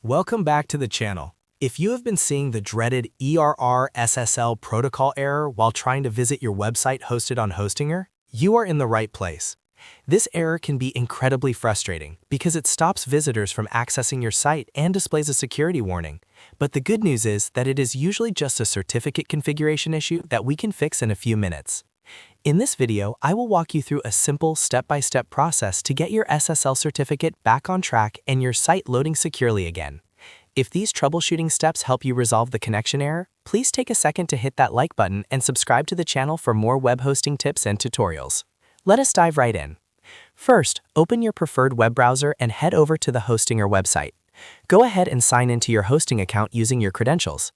Welcome back to the channel. If you have been seeing the dreaded SSL protocol error while trying to visit your website hosted on Hostinger, you are in the right place. This error can be incredibly frustrating because it stops visitors from accessing your site and displays a security warning. But the good news is that it is usually just a certificate configuration issue that we can fix in a few minutes. In this video, I will walk you through a simple step-by-step process to get your SSL certificate back on track and your site loading securely again. If these troubleshooting steps help you resolve the connection error, please take a second to hit that like button and subscribe to the channel for more web hosting tips and tutorials. Let us dive right in. First, open your preferred web browser and head over to the Hostinger website. Go ahead and sign into your hosting account using your credentials.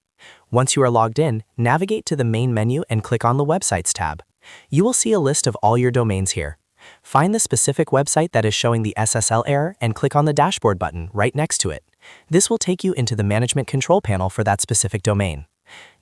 Once you are logged in, navigate to the main menu and click on the Websites tab. You will see a list of all your domains here. Find the specific website that is showing the SSL error and click on the dashboard button right next to it. This will take you into the management control panel for that specific domain.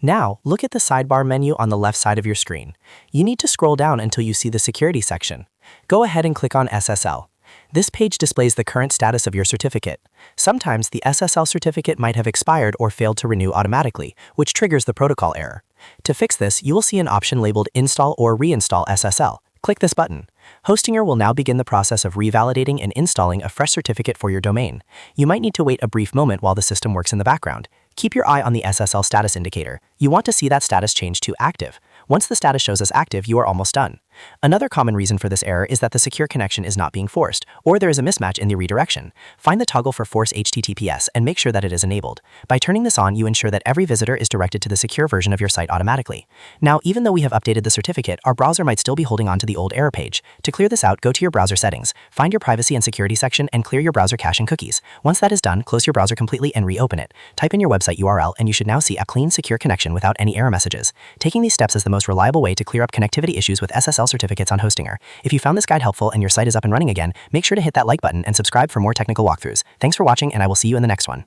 Now, look at the sidebar menu on the left side of your screen. You need to scroll down until you see the security section. Go ahead and click on SSL. This page displays the current status of your certificate. Sometimes the SSL certificate might have expired or failed to renew automatically, which triggers the protocol error. To fix this, you will see an option labeled Install or Reinstall SSL. Click this button. Hostinger will now begin the process of revalidating and installing a fresh certificate for your domain. You might need to wait a brief moment while the system works in the background. Keep your eye on the SSL status indicator. You want to see that status change to active. Once the status shows as active, you are almost done. Another common reason for this error is that the secure connection is not being forced, or there is a mismatch in the redirection. Find the toggle for Force HTTPS and make sure that it is enabled. By turning this on, you ensure that every visitor is directed to the secure version of your site automatically. Now, even though we have updated the certificate, our browser might still be holding on to the old error page. To clear this out, go to your browser settings, find your privacy and security section, and clear your browser cache and cookies. Once that is done, close your browser completely and reopen it. Type in your website URL, and you should now see a clean, secure connection without any error messages. Taking these steps is the most reliable way to clear up connectivity issues with SSL certificates on Hostinger. If you found this guide helpful and your site is up and running again, make sure to hit that like button and subscribe for more technical walkthroughs. Thanks for watching, and I will see you in the next one.